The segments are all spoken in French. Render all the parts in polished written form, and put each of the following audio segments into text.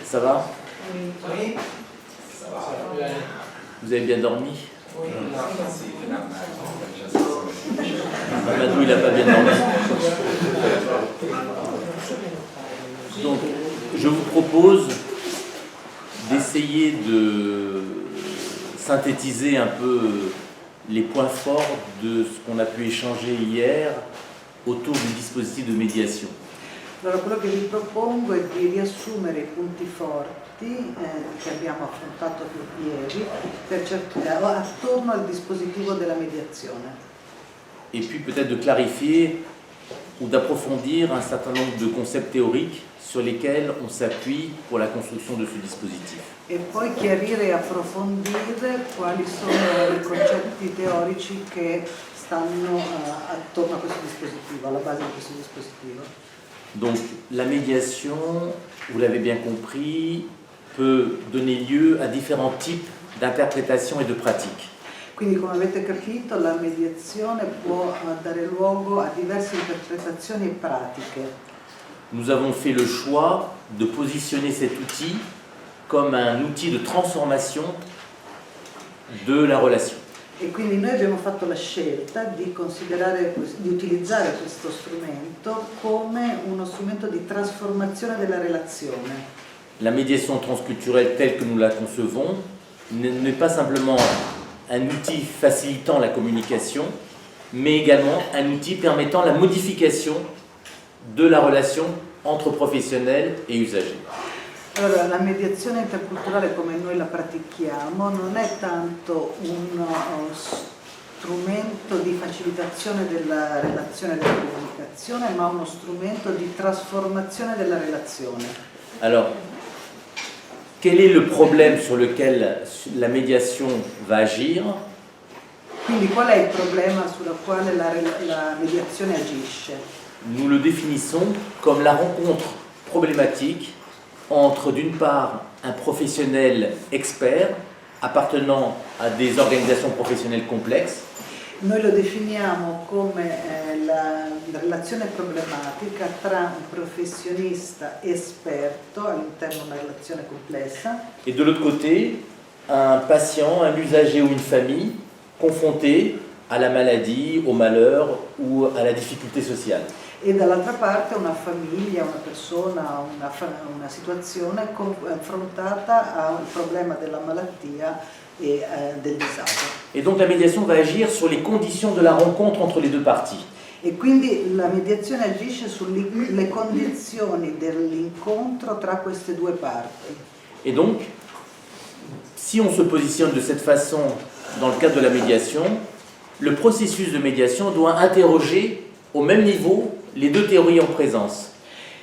Ça va? Oui. Vous avez bien dormi? Mamadou, il n'a pas bien dormi. Donc, je vous propose d'essayer de synthétiser un peu les points forts de ce qu'on a pu échanger hier autour du dispositif de médiation. Allora, quello che vi propongo è di riassumere i punti forti che abbiamo affrontato ieri attorno al dispositivo della mediazione. Et puis peut-être de clarifier ou d'approfondir un certain nombre de concepts théoriques sur lesquels on s'appuie pour la construction de ce dispositif. E poi chiarire e approfondire quali sono i concetti teorici che stanno attorno a questo dispositivo, alla base di questo dispositivo. Donc la médiation, vous l'avez bien compris, peut donner lieu à différents types d'interprétations et de pratiques. Quindi, come avete capito, la mediazione può dare luogo a diverse interpretazioni e pratiche. Nous avons fait le choix de positionner cet outil comme un outil de transformation de la relation. E quindi noi abbiamo fatto la scelta di utilizzare questo strumento come uno strumento di trasformazione della relazione. La médiation transculturelle telle que nous la concevons n'est pas simplement un outil facilitant la communication, mais également un outil permettant la modification de la relation entre professionnels et usagers. Allora, la mediazione interculturale come noi la pratichiamo non è tanto uno strumento di facilitazione della relazione e della comunicazione, ma uno strumento di trasformazione della relazione. Alors, quel est le problème sur lequel la médiation va agir? Quindi qual è il problema sulla quale la mediazione agisce? Nous le définissons comme la rencontre problématique entre d'une part un professionnel expert appartenant a des organisations professionnelles complexes. Noi lo definiamo come la relazione problematica tra un professionista esperto all'interno di una relazione complessa Et de l'autre côté, un patient, un usager ou une famille confronté à la maladie, au malheur ou à la difficulté sociale. e dall'altra parte una famiglia, una persona, una situazione confrontata al problema della malattia e del disagio. Et donc la médiation va agir sur les conditions de la rencontre entre les deux parties. E quindi la mediazione agisce sulle condizioni dell'incontro tra queste due parti. Et donc, si on se positionne de cette façon dans le cadre de la médiation, le processus de médiation doit interroger au même niveau les deux théories en présence.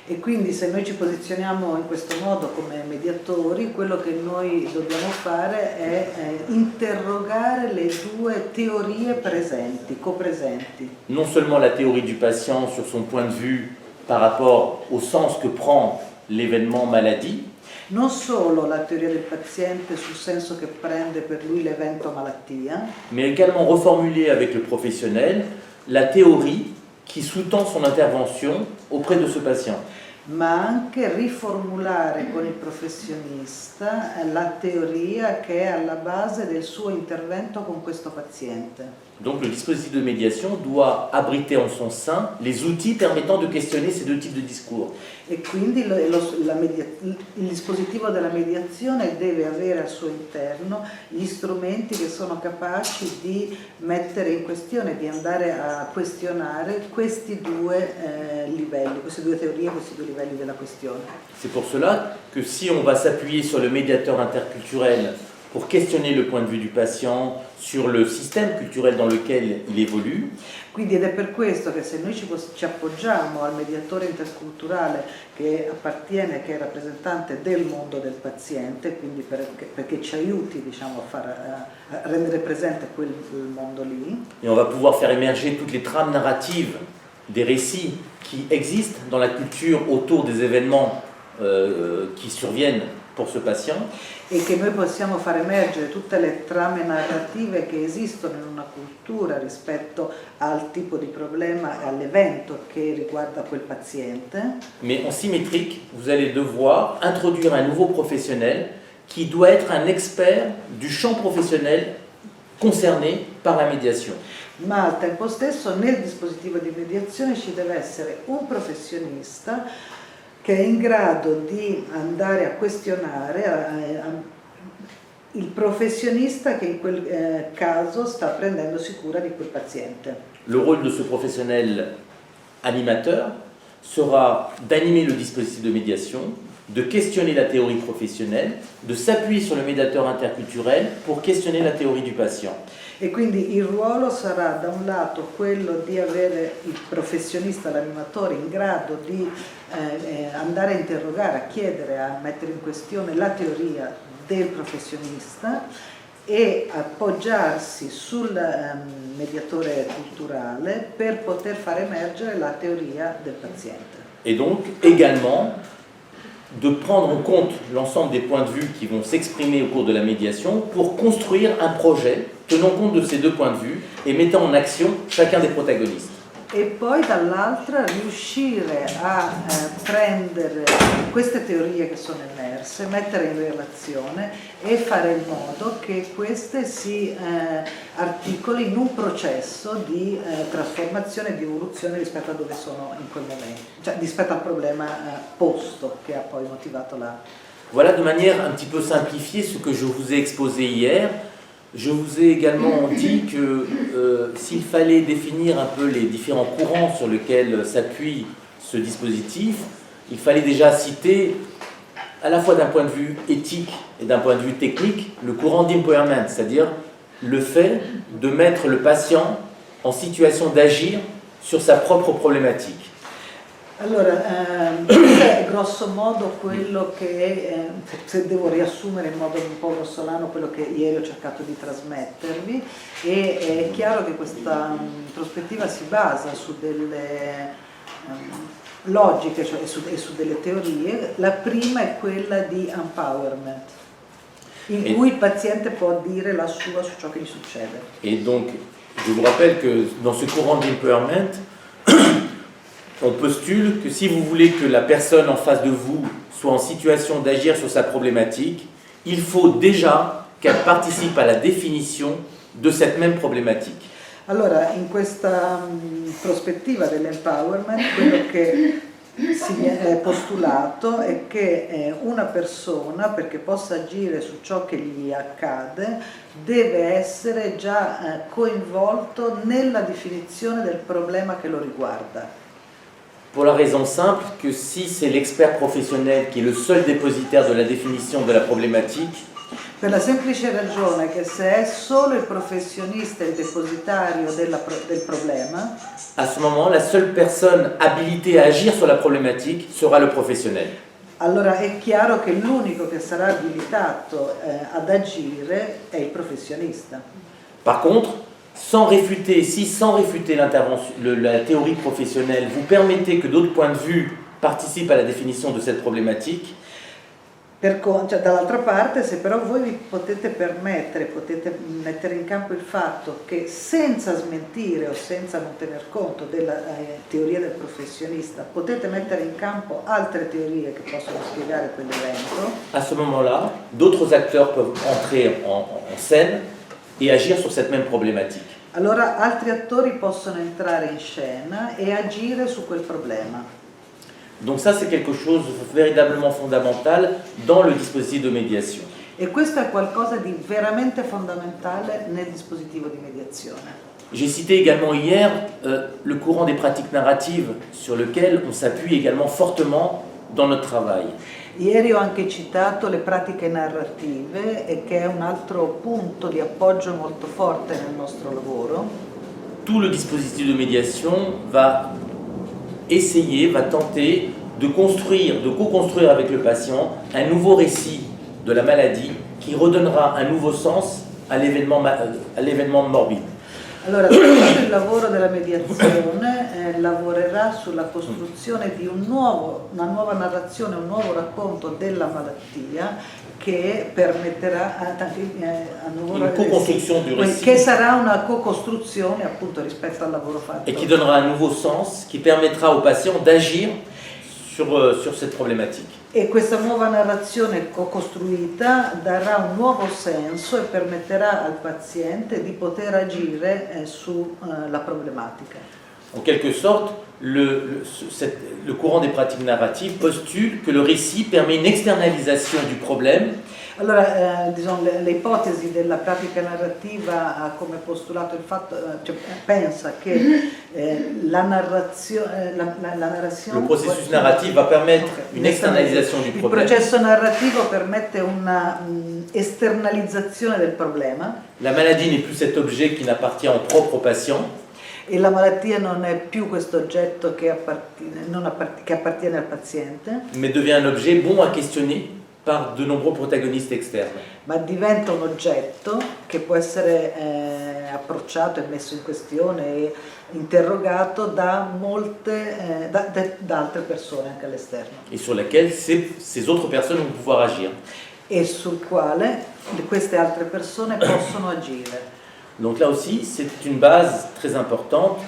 E quindi se noi ci posizioniamo in questo modo come mediatori, quello che noi dobbiamo fare è interrogare le due teorie presenti, copresenti. Non seulement la théorie du patient sur son point de vue par rapport au sens que prend l'événement maladie, Non solo la teoria del paziente sul senso che prende per lui l'evento malattia, mais également reformuler avec le professionnel la théorie qui sous-tend son intervention auprès de ce patient. ma anche riformulare con il professionista la teoria che è alla base del suo intervento con questo paziente. Donc le dispositif de médiation doit abriter en son sein les outils permettant de questionner ces deux types de discours. E quindi il dispositivo della mediazione deve avere al suo interno gli strumenti che sono capaci di mettere in questione, di andare a questionare questi due livelli, queste due teorie, questi due livelli della questione. C'est pour cela que si on va s'appuyer sur le médiateur interculturel pour questionner le point de vue du patient sur le système culturel dans lequel il évolue. Quindi ed è per questo che se noi ci appoggiamo al mediatore interculturale che appartiene, che è rappresentante del mondo del paziente, quindi perché ci aiuti, diciamo, a rendere presente quel mondo lì. Et on va pouvoir faire émerger toutes les trames narratives des récits qui existent dans la culture autour des événements qui surviennent pour ce patient. E che noi possiamo far emergere tutte le trame narrative che esistono in una cultura rispetto al tipo di problema e all'evento che riguarda quel paziente. Mais en symétrique, vous allez devoir introduire un nouveau professionnel qui doit être un expert du champ professionnel concerné par la médiation. Ma al tempo stesso nel dispositivo di mediazione ci deve essere un professionista che è in grado di andare a questionare il professionista che in quel caso sta prendendosi cura di quel paziente. Le rôle de ce professionnel animateur sera d'animer le dispositif de médiation, de questionner la théorie professionnelle, de s'appuyer sur le médiateur interculturel pour questionner la théorie du patient. E quindi il ruolo sarà da un lato quello di avere il professionista, l'animatore in grado di andare a interrogare, a chiedere, a mettere in questione la teoria del professionista e appoggiarsi sul mediatore culturale per poter far emergere la teoria del paziente. Et donc également de prendre en compte l'ensemble des points de vue qui vont s'exprimer au cours de la médiation pour construire un projet tenant compte de ces deux points de vue et mettant en action chacun des protagonistes. E poi dall'altra riuscire a prendere queste teorie che sono emerse, mettere in relazione e fare in modo che queste si articoli in un processo di trasformazione e di evoluzione rispetto a dove sono in quel momento, cioè rispetto al problema posto che ha poi motivato la... Voilà de manière un petit peu simplifiée ce que je vous ai exposé hier. Je vous ai également dit que s'il fallait définir un peu les différents courants sur lesquels s'appuie ce dispositif, il fallait déjà citer, à la fois d'un point de vue éthique et d'un point de vue technique, le courant d'empowerment, c'est-à-dire le fait de mettre le patient en situation d'agir sur sa propre problématique. Allora, questo è grosso modo quello che, se devo riassumere in modo un po' grossolano quello che ieri ho cercato di trasmettervi, e è chiaro che questa prospettiva si basa su delle logiche, cioè su delle teorie. La prima è quella di empowerment, in cui il paziente può dire la sua su ciò che gli succede. Et donc, je vous rappelle que dans ce courant d'empowerment, on postule que si vous voulez que la personne en face de vous soit en situation d'agir sur sa problématique, il faut déjà qu'elle participe à la définition de cette même problématique. Allora, in questa prospettiva dell'empowerment, quello che si è postulato è che una persona, perché possa agire su ciò che gli accade, deve essere già coinvolto nella definizione del problema che lo riguarda. Pour la raison simple que si c'est l'expert professionnel qui est le seul dépositaire de la définition de la problématique, per la semplice ragione che se è solo il professionista il depositario del problema, à ce moment, la seule personne habilitée à agir sur la problématique sera le professionnel. Allora è chiaro che l'unico che sarà abilitato ad agire è il professionista. Par contre, sans réfuter la théorie professionnelle, vous permettez que d'autres points de vue participent à la définition de cette problématique. Dall'altra parte, se però voi vi potete mettere in campo il fatto che senza smentire o senza non tener conto della teoria del professionista, potete mettere in campo altre teorie che possono spiegare quell'evento, à ce moment-là, d'autres acteurs peuvent entrer en scène et agir sur cette même problématique. allora altri attori possono entrare in scena e agire su quel problema. Donc ça, c'est quelque chose de véritablement fondamental dans le dispositif de médiation. E questo è qualcosa di veramente fondamentale nel dispositivo di mediazione. J'ai cité également hier le courant des pratiques narratives sur lequel on s'appuie également fortement dans notre travail. Ieri ho anche citato le pratiche narrative, e che è un altro punto di appoggio molto forte nel nostro lavoro. Tout le dispositif de médiation va tenter de co-construire avec le patient un nouveau récit de la maladie qui redonnera un nouveau sens à l'événement morbide. Allora, tutto il lavoro della mediazione lavorerà sulla costruzione di una nuova narrazione, un nuovo racconto della malattia che permetterà che sarà una co-costruzione appunto rispetto al lavoro fatto. Et qui donnera un nouveau sens, qui permettra au patient d'agir sur cette problématique. E questa nuova narrazione co-costruita darà un nuovo senso e permetterà al paziente di poter agire sulla problematica. En quelque sorte, le courant des pratiques narratives postule que le récit permet une externalisation du problème. Allora, l'ipotesi della pratica narrativa ha come postulato il fatto, pensa che la narrazione... Le processus narratif va permettre une externalisation du problème. Il processo narrativo permette una esternalizzazione del problema. La maladie n'est plus cet objet qui n'appartient au propre patient. E la malattia non è più questo oggetto che appartiene al paziente, mais devient un objet bon à questionner par de nombreux protagonistes externes. Ma diventa un oggetto che può essere approcciato e messo in questione e interrogato da altre persone anche all'esterno. Et sur laquelle ces autres personnes vont pouvoir agir. E sul quale queste altre persone possono agire. Donc là aussi, c'est une base très importante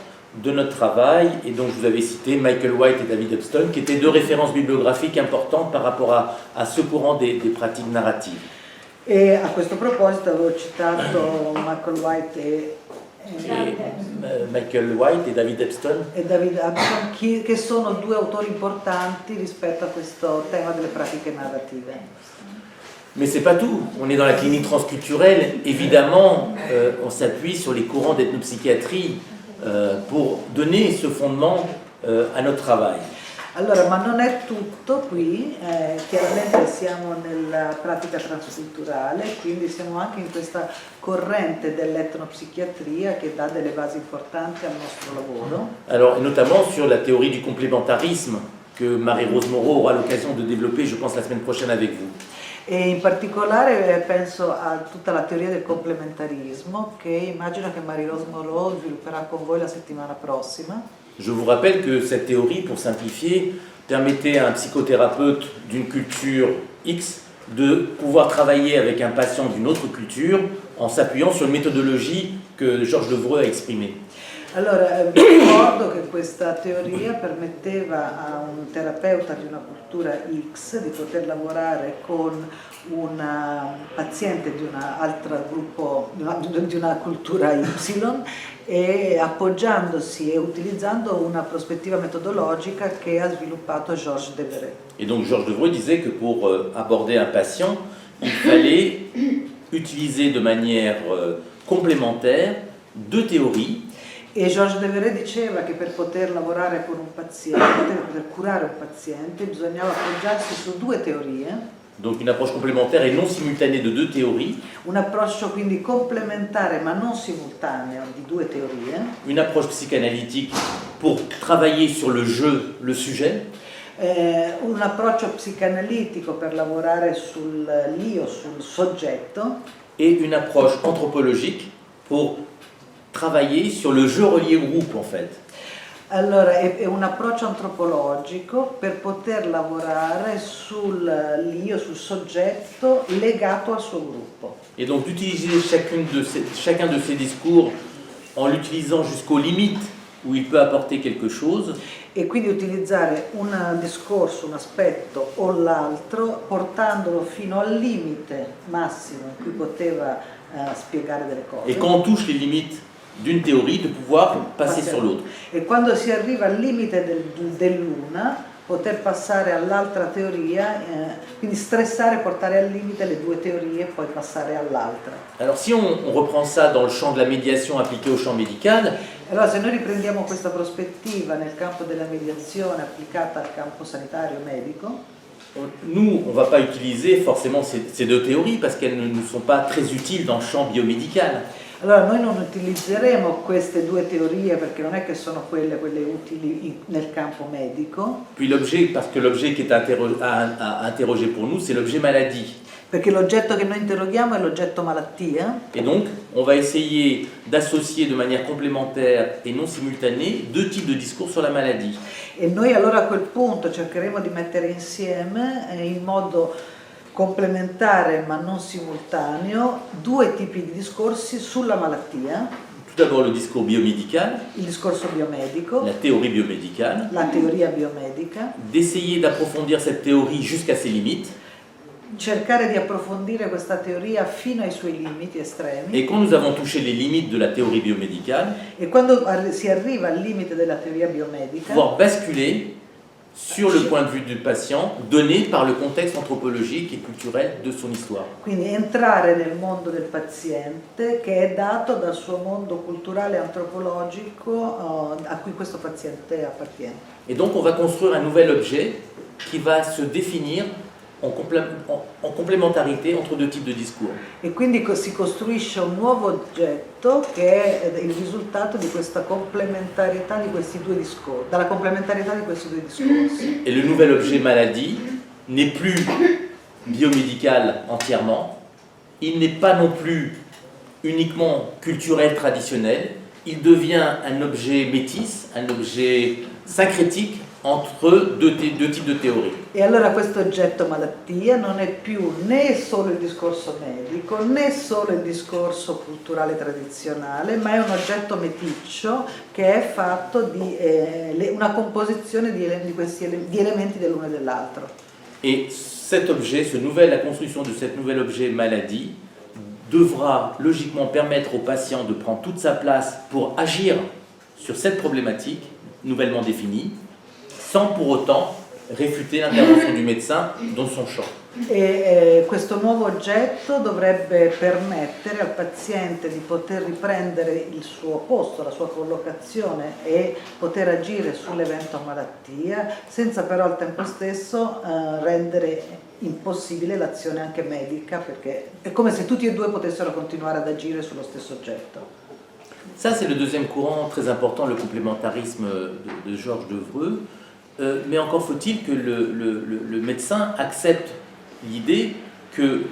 de notre travail, et donc je vous avais cité Michael White et David Epstein, qui étaient deux références bibliographiques importantes par rapport à ce courant des pratiques narratives. E a questo proposito avevo citato Michael White Michael White et David Epstein. E David Epstein, che sono due autori importanti rispetto a questo tema delle pratiche narrative. Mais c'est pas tout. On est dans la clinique transculturelle. Évidemment, on s'appuie sur les courants d'ethnopsychiatrie pour donner ce fondement à notre travail. Allora, ma non è tutto qui, chiaramente siamo nella pratica transculturale, quindi siamo anche in questa corrente dell'etnopsichiatria che dà delle basi importanti al nostro lavoro. Alors, et notamment sur la théorie du complémentarisme que Marie-Rose Moreau aura l'occasion de développer, je pense, la semaine prochaine avec vous. E in particolare penso a tutta la teoria del complementarismo che immagino che Marie-Rose Moreau svilupperà con voi la settimana prossima. Je vous rappelle que cette théorie, pour simplifier, permettait à un psychothérapeute d'une culture X de pouvoir travailler avec un patient d'une autre culture en s'appuyant sur une méthodologie que Georges Devreux a exprimée. Allora, vi ricordo che questa teoria permetteva a un terapeuta di una cultura X di poter lavorare con un paziente di un altro gruppo, di una cultura Y, e appoggiandosi e utilizzando una prospettiva metodologica che ha sviluppato Georges Devreux. Et donc Georges Devreux disait que pour aborder un patient, il fallait utiliser de manière complémentaire deux théories. E Georges Devreux diceva che per poter lavorare con un paziente, per poter curare un paziente, bisognava appoggiarsi su due teorie. Donc une approche complémentaire et non simultanée de deux théories. Un approccio quindi complementare ma non simultaneo di due teorie. Une approche psychanalytique pour travailler sur le jeu, le sujet. Un approccio psicanalitico per lavorare sull'io, sul soggetto. Et une approche anthropologique pour travailler sur le jeu relié au groupe en fait. Allora, è un approccio antropologico per poter lavorare sull'io, sul soggetto legato al suo gruppo. Et donc d'utiliser chacun de ces discours en l'utilisant jusqu'aux limites où il peut apporter quelque chose. E quindi utilizzare un discorso, un aspetto o l'altro, portandolo fino al limite massimo in cui poteva spiegare delle cose. Et quand on touche les limites d'une théorie, de pouvoir passer sur l'autre. E quando si arriva al limite dell'una, poter passare all'altra teoria, quindi stressare, portare al limite le due teorie e poi passare all'altra. Alors si on reprend ça dans le champ de la médiation appliquée au champ médical, Allora se noi riprendiamo questa prospettiva nel campo della mediazione applicata al campo sanitario medico, nous, on ne va pas utiliser forcément ces deux théories parce qu'elles ne nous sont pas très utiles dans le champ biomédical. allora noi non utilizzeremo queste due teorie perché non è che sono quelle utili nel campo medico, Puis l'objet, parce que l'objet qui est à interroger pour nous, c'est l'objet maladie. perché l'oggetto che noi interroghiamo è l'oggetto malattia. Et donc, on va essayer d'associer de manière complémentaire et non simultanée deux types de discours sur la maladie. E noi allora a quel punto cercheremo di mettere insieme in modo complementare ma non simultaneo due tipi di discorsi sulla malattia, Tout d'abord le discours biomédical, il discorso biomedico, la théorie biomédicale, la teoria biomedica, d'essayer d'approfondir cette théorie jusqu'à ses limites. cercare di approfondire questa teoria fino ai suoi limiti estremi. Et quand nous avons touché les limites de la théorie biomédicale, E quando si arriva al limite della teoria biomedica, pouvoir basculer sur le point de vue du patient donné par le contexte anthropologique et culturel de son histoire. quindi entrare nel mondo del paziente che è dato dal suo mondo culturale e antropologico a cui questo paziente appartiene. Et donc on va construire un nouvel objet qui va se définir en complémentarité entre deux types de discours. E quindi si costruisce un nuovo oggetto che è il risultato di questa complementarietà di questi due discorsi, dalla complementarietà di questi due discorsi. Et le nouvel objet maladie n'est plus biomédical entièrement, il n'est pas non plus uniquement culturel traditionnel, il devient un objet métis, un objet syncrétique entre deux types de théories. E allora questo oggetto malattia non è più né solo il discorso medico, né solo il discorso culturale tradizionale, ma è un oggetto meticcio che è fatto di una composizione di elementi dell'uno e dell'altro. Et cet objet, la construction de cet nouvel objet maladie devra logiquement permettre au patient de prendre toute sa place pour agir sur cette problématique nouvellement définie, sans pour autant réfuter l'intervention du médecin dans son champ. E questo nuovo oggetto dovrebbe permettere al paziente di poter riprendere il suo posto, la sua collocazione e poter agire sull'evento malattia, senza però al tempo stesso rendere impossibile l'azione anche medica, perché è come se tutti e due potessero continuare ad agire sullo stesso oggetto. Ça, c'est le deuxième courant très important, le complémentarisme de Georges Devreux. Mais encore faut-il que le médecin accepte l'idée que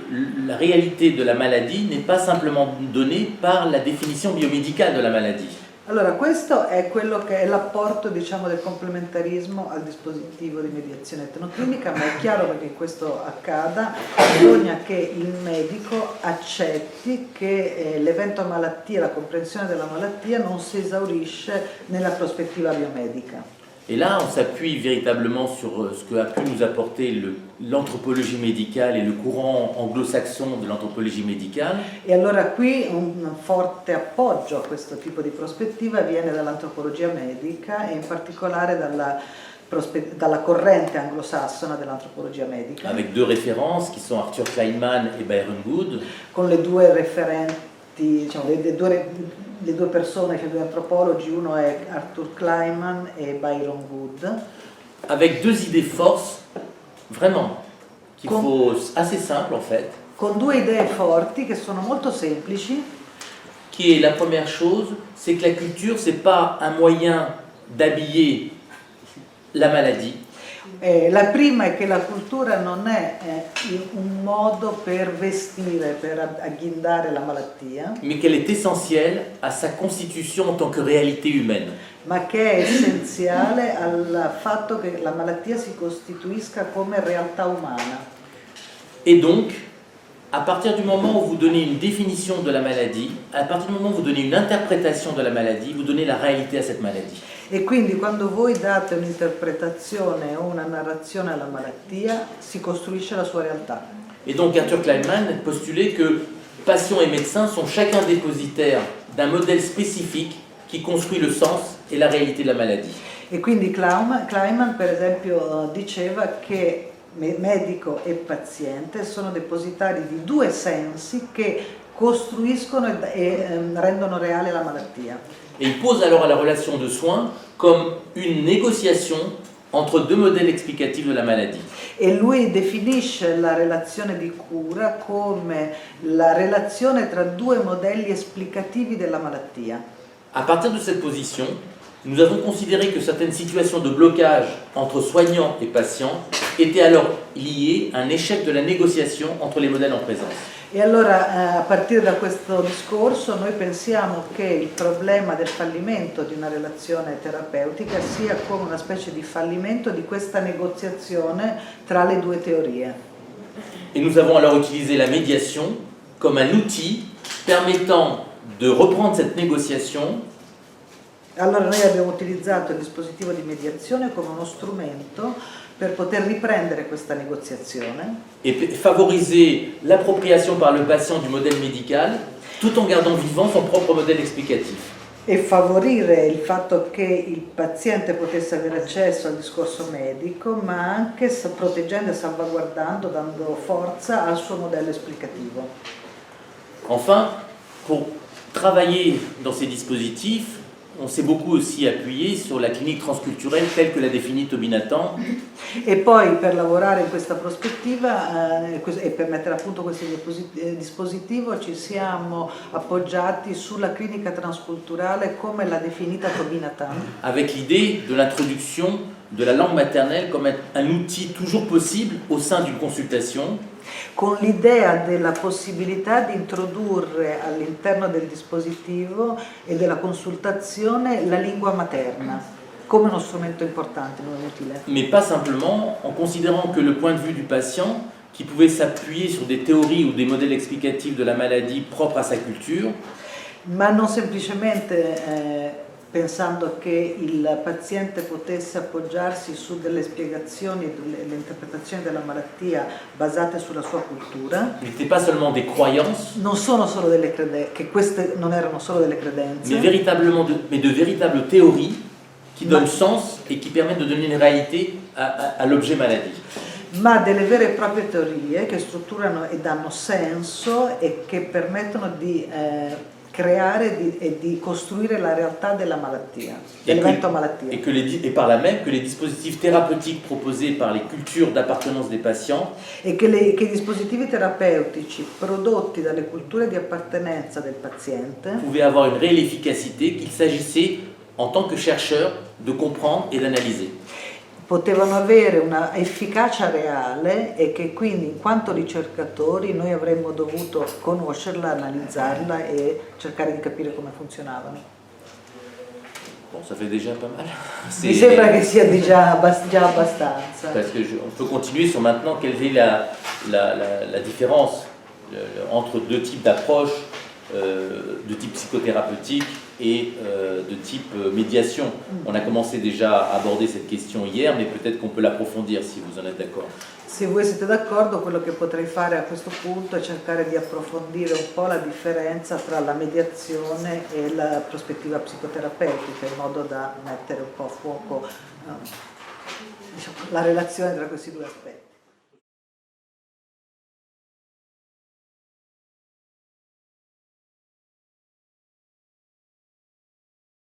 la réalité de la maladie n'est pas simplement donnée par la définition biomédicale de la maladie. Allora, questo è quello che è l'apporto, diciamo, del complementarismo al dispositivo di mediazione etnoclinica, ma è chiaro che perché questo accada bisogna che il medico accetti che l'evento malattia, la comprensione della malattia non si esaurisce nella prospettiva biomedica. Et là, on s'appuie véritablement sur ce que a pu nous apporter l'anthropologie médicale et le courant anglo-saxon de l'anthropologie médicale. E allora qui un forte appoggio a questo tipo di prospettiva viene dall'antropologia medica e in particolare dalla corrente anglosassona dell'antropologia medica. Avec deux références qui sont Arthur Kleinman et Byron Good. Con le due referenti, diciamo, le due persone, cioè due antropologi, uno è Arthur Kleinman e Byron Good. Avec deux idées forces, vraiment, assez simples en fait. Con due idee forti che sono molto semplici. Qui est la première chose, c'est que la culture, c'est pas un moyen d'habiller la maladie. La prima è che la cultura non è un modo per vestire, per agghindare la malattia, mais qu'elle est essentielle à sa constitution en tant que réalité humaine. ma che è essenziale al fatto che la malattia si costituisca come realtà umana. Et donc, à partir du moment où vous donnez une définition de la maladie, à partir du moment où vous donnez une interprétation de la maladie, vous donnez la réalité à cette maladie. E quindi quando voi date un'interpretazione o una narrazione alla malattia, si costruisce la sua realtà. Et donc Arthur Kleinman postulait que patients et médecins sont chacun dépositaires d'un modèle spécifique qui construit le sens et la réalité de la maladie. E quindi Kleinman per esempio diceva che medico e paziente sono depositari di due sensi che costruiscono e rendono reale la malattia. Et il pose alors la relation de soins comme une négociation entre deux modèles explicatifs de la maladie. E lui definisce la relazione di cura come la relazione tra due modelli esplicativi della malattia. À partir de cette position, nous avons considéré que certaines situations de blocage entre soignants et patients étaient alors liées à un échec de la négociation entre les modèles en présence. E allora a partire da questo discorso noi pensiamo che il problema del fallimento di una relazione terapeutica sia come una specie di fallimento di questa negoziazione tra le due teorie. Et nous avons alors utilisé la médiation comme un outil permettant de reprendre cette négociation Allora noi abbiamo utilizzato il dispositivo di mediazione come uno strumento per poter riprendere questa negoziazione et favoriser l'appropriation par le patient du modèle médical tout en gardant vivant son propre modèle explicatif. e favorire il fatto che il paziente potesse avere accesso al discorso medico, ma anche proteggendo e salvaguardando, dando forza al suo modello esplicativo. Enfin, pour travailler dans ces dispositifs, on s'est beaucoup aussi appuyé sur la clinique transculturelle telle que l'a définie Toby Nathan. E poi per lavorare in questa prospettiva e per mettere a punto questo dispositivo ci siamo appoggiati sulla clinica transculturale come l'ha definita Toby Nathan, Avec l'idée de l'introduction de la langue maternelle comme un outil toujours possible au sein d'une consultation, con l'idea della possibilità di introdurre all'interno del dispositivo e della consultazione la lingua materna come uno strumento importante, non utile. mais pas simplement en considérant que le point de vue du patient, qui pouvait s'appuyer sur des théories ou des modèles explicatifs de la maladie propres à sa culture, Ma non semplicemente pensando che il paziente potesse appoggiarsi su delle spiegazioni e delle interpretazioni della malattia basate sulla sua cultura. n'étaient pas seulement des croyances, Non sono solo delle che queste non erano solo delle credenze, mais de véritables théories qui donnent sens et qui permettent de donner une réalité à l'objet maladie. ma delle vere e proprie teorie che strutturano e danno senso e che permettono di creare e di costruire la realtà della malattia, dell'evento malattia. Et par là même que les dispositifs thérapeutiques proposés par les cultures d'appartenance des patients E che i dispositivi terapeutici prodotti dalle culture di appartenenza del paziente pouvaient avoir une réelle efficacité qu'il s'agissait, en tant que chercheur, de comprendre et d'analyser. potevano avere una efficacia reale e che quindi in quanto ricercatori noi avremmo dovuto conoscerla, analizzarla e cercare di capire come funzionavano. Bon, ça fait déjà pas mal. Mi sembra che sia già abbastanza. Parce que on peut continuer sur maintenant quelle est la différence entre deux types d'approches, de type psychothérapeutique et de type médiation. On a commencé déjà à aborder cette question hier, mais peut-être qu'on peut l'approfondir si vous en êtes d'accord. Se voi siete d'accordo, quello che potrei fare a questo punto è cercare di approfondire un po' la differenza tra la mediazione e la prospettiva psicoterapeutica, in modo da mettere un po' a fuoco diciamo, la relazione tra questi due aspetti.